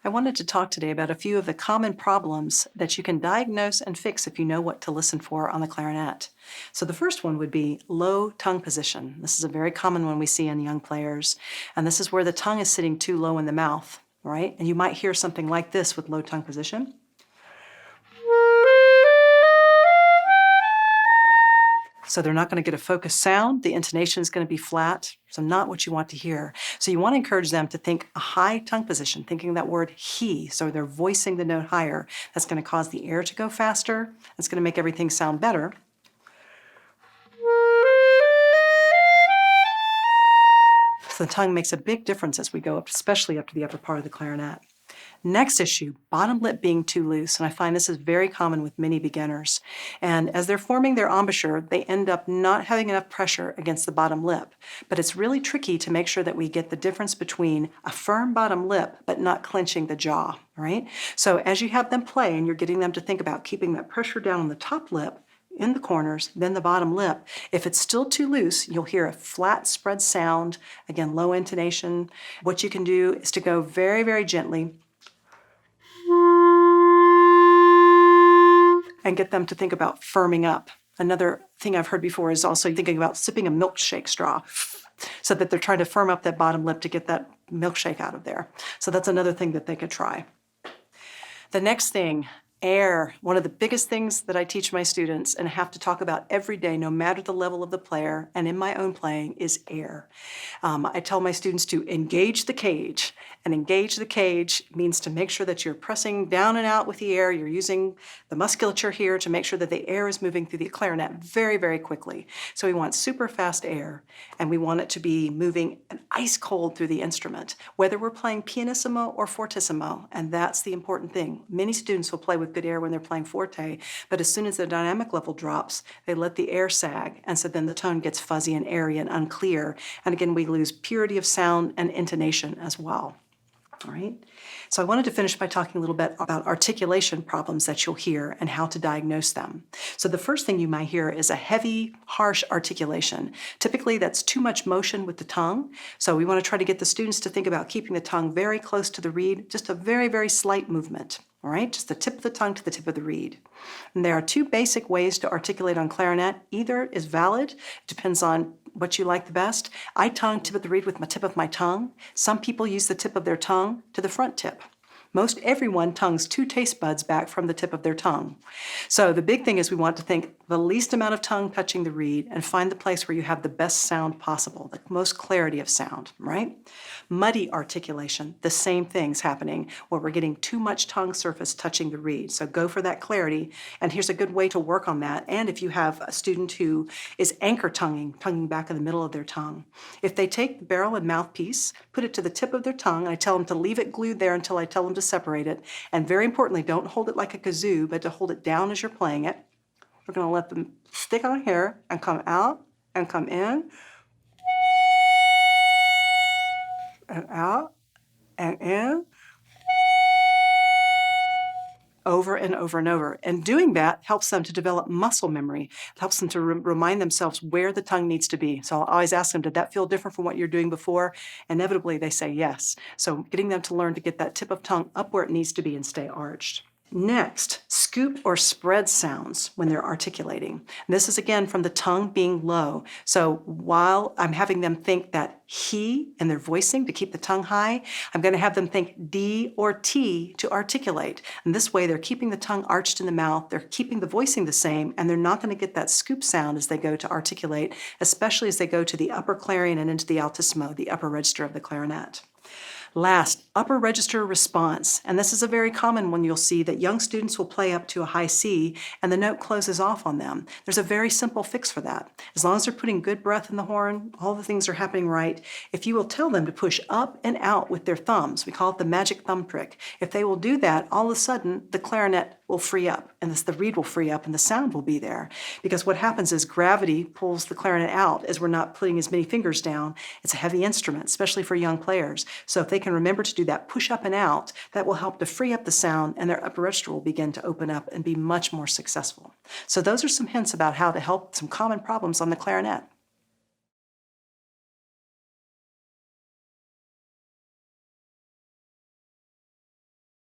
I wanted to talk today about a few of the common problems that you can diagnose and fix if you know what to listen for on the clarinet. So the first one would be low tongue position. This is a very common one we see in young players, and this is where the tongue is sitting too low in the mouth, right? And you might hear something like this with low tongue position. So they're not going to get a focused sound. The intonation is going to be flat, so not what you want to hear. So you want to encourage them to think a high tongue position, thinking that word he, so they're voicing the note higher. That's going to cause the air to go faster. It's going to make everything sound better. So the tongue makes a big difference as we go up, especially up to the upper part of the clarinet. Next issue, bottom lip being too loose, and I find this is very common with many beginners. And as they're forming their embouchure, they end up not having enough pressure against the bottom lip. But it's really tricky to make sure that we get the difference between a firm bottom lip but not clenching the jaw, right? So as you have them play and you're getting them to think about keeping that pressure down on the top lip, in the corners, then the bottom lip. If it's still too loose, you'll hear a flat spread sound, again, low intonation. What you can do is to go very, very gently and get them to think about firming up. Another thing I've heard before is also thinking about sipping a milkshake straw so that they're trying to firm up that bottom lip to get that milkshake out of there. So that's another thing that they could try. The next thing, air. One of the biggest things that I teach my students and have to talk about every day, no matter the level of the player, and in my own playing, is air. I tell my students to engage the cage. And engage the cage means to make sure that you're pressing down and out with the air. You're using the musculature here to make sure that the air is moving through the clarinet very, very quickly. So we want super fast air, and we want it to be moving an ice cold through the instrument, whether we're playing pianissimo or fortissimo, and that's the important thing. Many students will play with good air when they're playing forte, but as soon as the dynamic level drops, they let the air sag, and so then the tone gets fuzzy and airy and unclear, and again, we lose purity of sound and intonation as well. All right. So I wanted to finish by talking a little bit about articulation problems that you'll hear and how to diagnose them. So the first thing you might hear is a heavy, harsh articulation. Typically that's too much motion with the tongue. So we want to try to get the students to think about keeping the tongue very close to the reed, just a very, very slight movement. All right, just the tip of the tongue to the tip of the reed. And there are two basic ways to articulate on clarinet. Either is valid, it depends on what you like the best. I tongue tip of the reed with my tip of my tongue. Some people use the tip of their tongue to the front tip. Most everyone tongues 2 taste buds back from the tip of their tongue. So the big thing is we want to think the least amount of tongue touching the reed and find the place where you have the best sound possible, the most clarity of sound, right? Muddy articulation, the same thing's happening where we're getting too much tongue surface touching the reed. So go for that clarity, and here's a good way to work on that. And if you have a student who is anchor tonguing back in the middle of their tongue, if they take the barrel and mouthpiece, put it to the tip of their tongue, I tell them to leave it glued there until I tell them to separate it. And very importantly, don't hold it like a kazoo, but to hold it down as you're playing it. We're going to let them stick on here and come out and come in and out and in, over and over and over. And doing that helps them to develop muscle memory. It helps them to remind themselves where the tongue needs to be. So I'll always ask them, did that feel different from what you're doing before? Inevitably, they say yes. So getting them to learn to get that tip of tongue up where it needs to be and stay arched. Next, scoop or spread sounds when they're articulating. And this is again from the tongue being low. So while I'm having them think that he and they're voicing to keep the tongue high, I'm going to have them think D or T to articulate. And this way they're keeping the tongue arched in the mouth, they're keeping the voicing the same, and they're not going to get that scoop sound as they go to articulate, especially as they go to the upper clarion and into the altissimo, the upper register of the clarinet. Last, upper register response. And this is a very common one. You'll see that young students will play up to a high C and the note closes off on them. There's a very simple fix for that. As long as they're putting good breath in the horn, all the things are happening right. If you will tell them to push up and out with their thumbs, we call it the magic thumb trick. If they will do that, all of a sudden the clarinet will free up and the reed will free up and the sound will be there. Because what happens is gravity pulls the clarinet out as we're not putting as many fingers down. It's a heavy instrument, especially for young players. So if they can remember to do that push up and out, that will help to free up the sound and their upper register will begin to open up and be much more successful. So those are some hints about how to help some common problems on the clarinet.